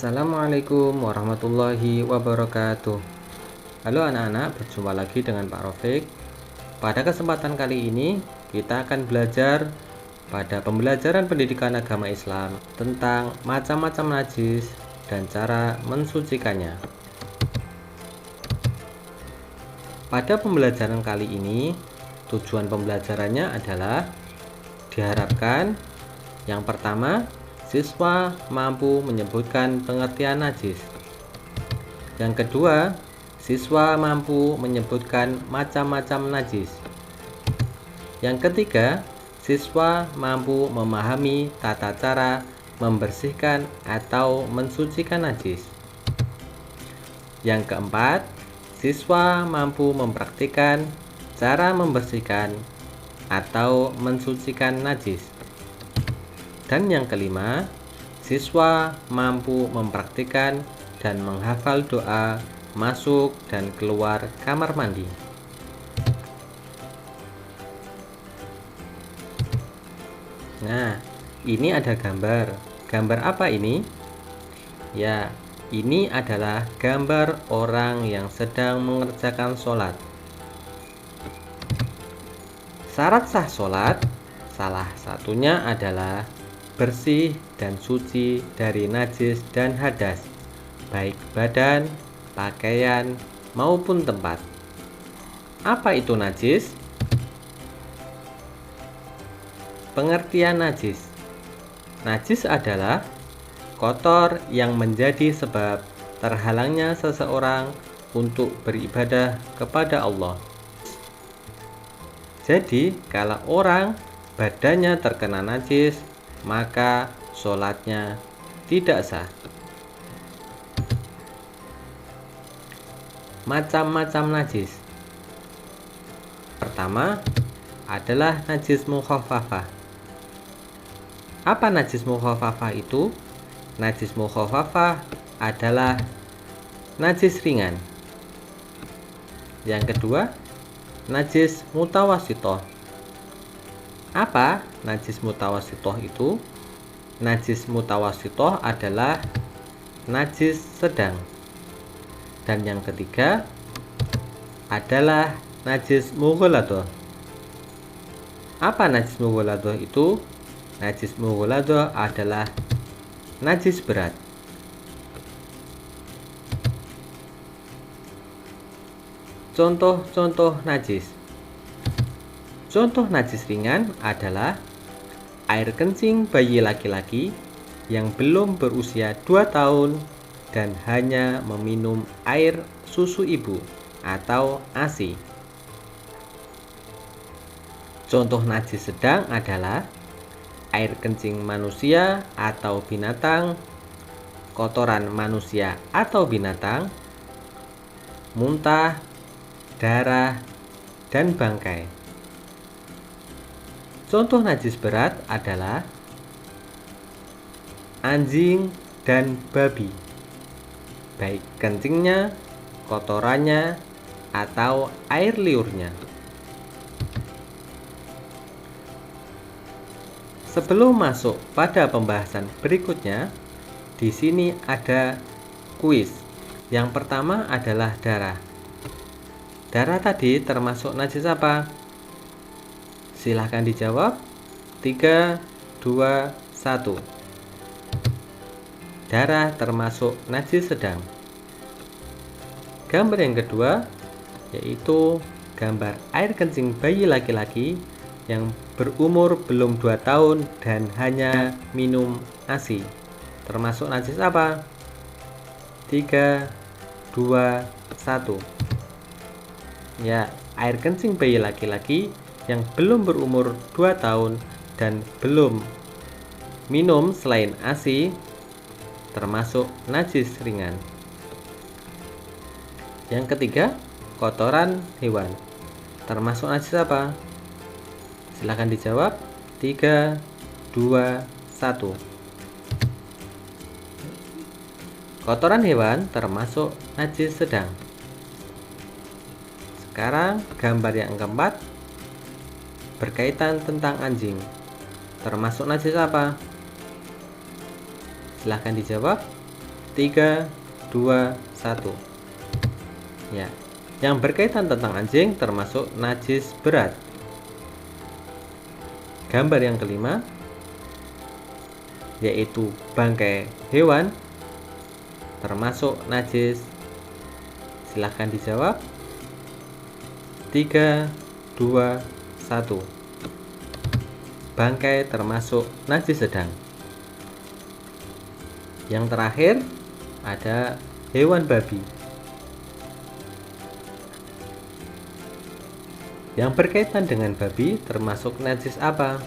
Assalamualaikum warahmatullahi wabarakatuh. Halo anak-anak, berjumpa lagi dengan Pak Rofik. Pada kesempatan kali ini, kita akan belajar pada pembelajaran pendidikan agama Islam tentang macam-macam najis dan cara mensucikannya. Pada pembelajaran kali ini, tujuan pembelajarannya adalah diharapkan yang pertama, siswa mampu menyebutkan pengertian najis. Yang kedua, siswa mampu menyebutkan macam-macam najis. Yang ketiga, siswa mampu memahami tata cara membersihkan atau mensucikan najis. Yang keempat, siswa mampu mempraktikkan cara membersihkan atau mensucikan najis. Dan yang kelima, siswa mampu mempraktikkan dan menghafal doa masuk dan keluar kamar mandi. Nah, ini ada gambar. Gambar apa ini? Ya, ini adalah gambar orang yang sedang mengerjakan sholat. Syarat sah sholat, salah satunya adalah bersih dan suci dari najis dan hadas, baik badan, pakaian, maupun tempat. Apa itu najis? Pengertian najis. Najis adalah kotor yang menjadi sebab terhalangnya seseorang untuk beribadah kepada Allah. Jadi, kalau orang badannya terkena najis, maka sholatnya tidak sah. Macam-macam najis. Pertama adalah najis mukhaffafah. Apa najis mukhaffafah itu? Najis mukhaffafah adalah najis ringan. Yang kedua, najis mutawasitoh. Apa najis mutawasitoh itu? Najis mutawasitoh adalah najis sedang. Dan yang ketiga adalah najis mughalladah. Apa najis mughalladah itu? Najis mughalladah adalah najis berat. Contoh-contoh najis. Contoh najis ringan adalah air kencing bayi laki-laki yang belum berusia 2 tahun dan hanya meminum air susu ibu atau ASI. Contoh najis sedang adalah air kencing manusia atau binatang, kotoran manusia atau binatang, muntah, darah, dan bangkai. Contoh najis berat adalah anjing dan babi, baik kencingnya, kotorannya, atau air liurnya. Sebelum masuk pada pembahasan berikutnya, di sini ada kuis. Yang pertama adalah darah. Darah tadi termasuk najis apa? Silahkan dijawab. 3, 2, 1. Darah termasuk najis sedang. Gambar yang kedua yaitu gambar air kencing bayi laki-laki yang berumur belum 2 tahun dan hanya minum ASI. Termasuk najis apa? 3, 2, 1. Ya, air kencing bayi laki-laki yang belum berumur 2 tahun dan belum minum selain ASI termasuk najis ringan. Yang ketiga, kotoran hewan. Termasuk najis apa? Silakan dijawab. 3, 2, 1. Kotoran hewan termasuk najis sedang. Sekarang gambar yang keempat berkaitan tentang anjing. Termasuk najis apa? Silahkan dijawab. 3, 2, 1. Ya, yang berkaitan tentang anjing termasuk najis berat. Gambar yang kelima yaitu bangkai hewan termasuk najis. Silahkan dijawab. 3, 2, 1. Bangkai termasuk najis sedang. Yang terakhir ada hewan babi. Yang berkaitan dengan babi termasuk najis apa?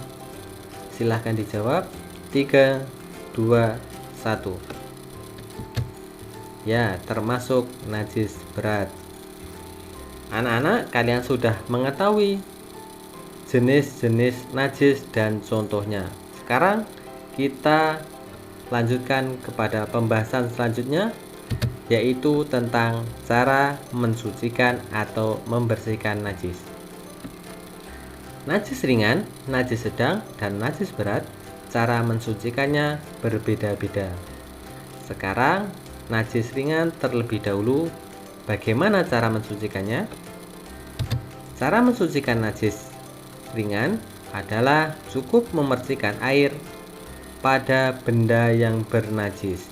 Silahkan dijawab. 3, 2, 1. Ya, termasuk najis berat. Anak-anak, kalian sudah mengetahui jenis-jenis najis dan contohnya. Sekarang kita lanjutkan kepada pembahasan selanjutnya, yaitu tentang cara mensucikan atau membersihkan najis. Najis ringan, najis sedang, dan najis berat, cara mensucikannya berbeda-beda. Sekarang, najis ringan terlebih dahulu. Bagaimana cara mensucikannya? Cara mensucikan najis ringan adalah cukup memercikan air pada benda yang bernajis.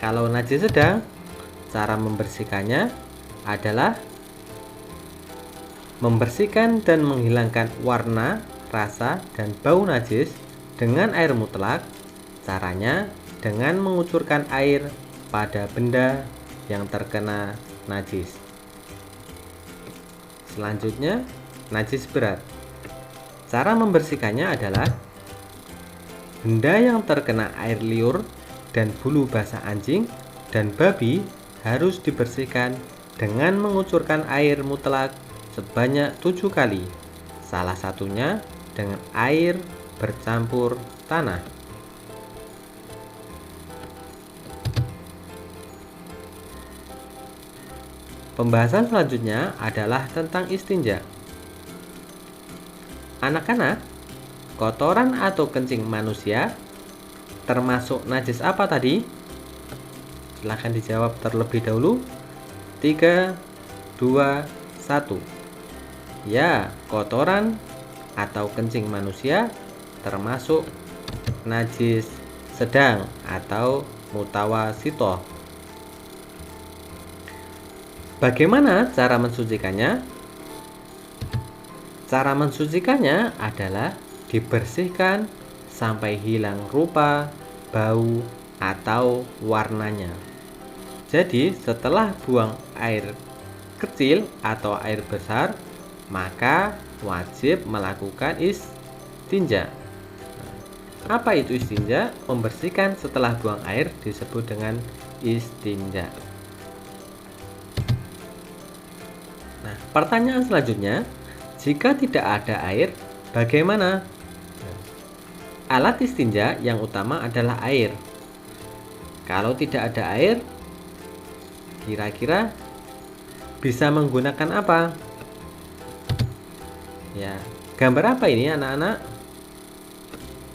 Kalau najis sedang, cara membersihkannya adalah membersihkan dan menghilangkan warna, rasa, dan bau najis dengan air mutlak. Caranya dengan mengucurkan air pada benda yang terkena najis. Selanjutnya, najis berat. Cara membersihkannya adalah benda yang terkena air liur dan bulu basah anjing dan babi harus dibersihkan dengan mengucurkan air mutlak sebanyak 7 kali. Salah satunya dengan air bercampur tanah. Pembahasan selanjutnya adalah tentang istinja. Anak-anak, kotoran atau kencing manusia termasuk najis apa tadi? Silahkan dijawab terlebih dahulu. 3, 2, 1. Ya, kotoran atau kencing manusia termasuk najis sedang atau mutawasitoh. Bagaimana cara mensucikannya? Cara mensucikannya adalah dibersihkan sampai hilang rupa, bau, atau warnanya. Jadi setelah buang air kecil atau air besar, maka wajib melakukan istinja. Apa itu istinja? Membersihkan setelah buang air disebut dengan istinja. Nah, pertanyaan selanjutnya, jika tidak ada air, bagaimana? Alat istinja yang utama adalah air. Kalau tidak ada air, kira-kira bisa menggunakan apa? Ya, gambar apa ini anak-anak?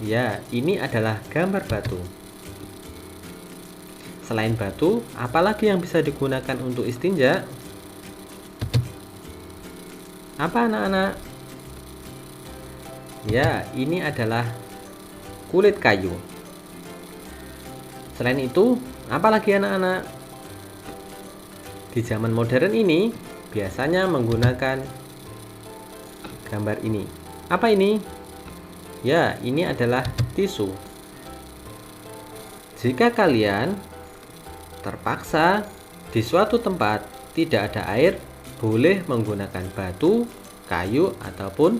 Ya, ini adalah gambar batu. Selain batu, apalagi yang bisa digunakan untuk istinja? Apa anak-anak? Ya, ini adalah kulit kayu. Selain itu, apalagi anak-anak? Di zaman modern ini, biasanya menggunakan gambar ini. Apa ini? Ya, ini adalah tisu. Jika kalian terpaksa di suatu tempat tidak ada air, boleh menggunakan batu, kayu, ataupun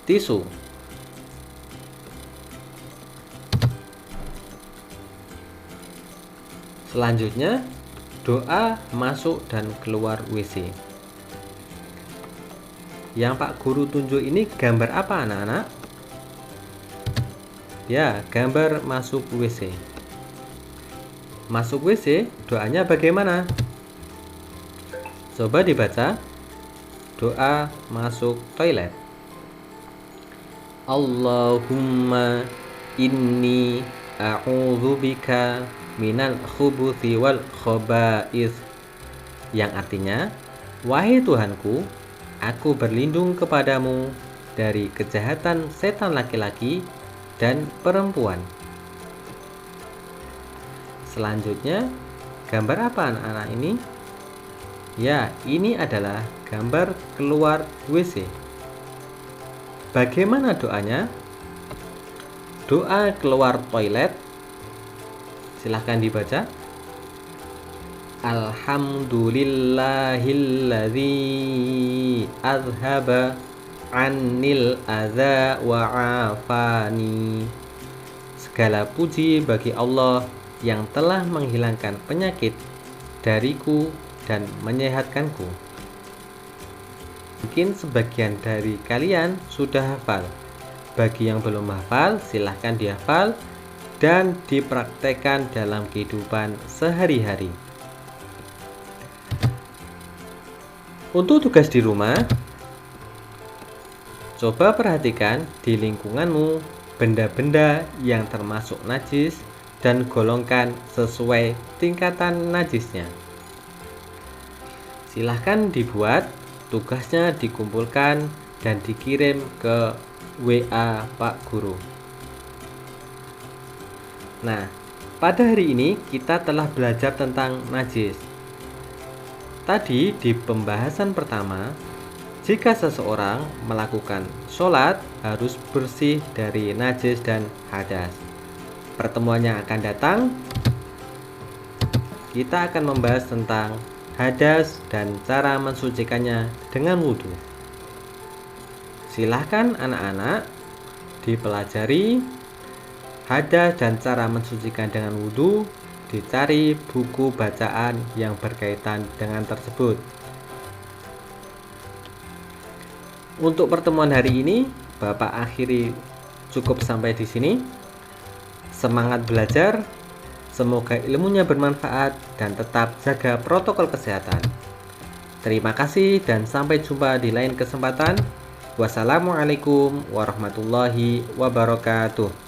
tisu. Selanjutnya, doa masuk dan keluar WC. Yang Pak Guru tunjuk ini gambar apa anak-anak? Ya, gambar masuk WC. Masuk WC, doanya bagaimana? Coba dibaca. Doa masuk toilet. Allahumma inni a'udzubika minal khubuthi wal khaba'ith, yang artinya, wahai Tuhanku, aku berlindung kepadamu dari kejahatan setan laki-laki dan perempuan. Selanjutnya, gambar apa anak-anak ini? Ya, ini adalah gambar keluar WC. Bagaimana doanya? Doa keluar toilet, silahkan dibaca. Alhamdulillahilladzi azhaba annil adza wa afani. Segala puji bagi Allah yang telah menghilangkan penyakit dariku dan menyehatkanku. Mungkin sebagian dari kalian sudah hafal. Bagi yang belum hafal, silahkan dihafal dan dipraktekkan dalam kehidupan sehari-hari. Untuk tugas di rumah, coba perhatikan di lingkunganmu benda-benda yang termasuk najis dan golongkan sesuai tingkatan najisnya. Silahkan dibuat, tugasnya dikumpulkan dan dikirim ke WA Pak Guru. Nah, pada hari ini kita telah belajar tentang najis. Tadi di pembahasan pertama, jika seseorang melakukan sholat harus bersih dari najis dan hadas. Pertemuan yang akan datang, kita akan membahas tentang hadas dan cara mensucikannya dengan wudhu. Silahkan anak-anak dipelajari hadas dan cara mensucikan dengan wudhu, dicari buku bacaan yang berkaitan dengan tersebut. Untuk pertemuan hari ini, Bapak akhiri cukup sampai di sini. Semangat belajar. Semoga ilmunya bermanfaat dan tetap jaga protokol kesehatan. Terima kasih dan sampai jumpa di lain kesempatan. Wassalamualaikum warahmatullahi wabarakatuh.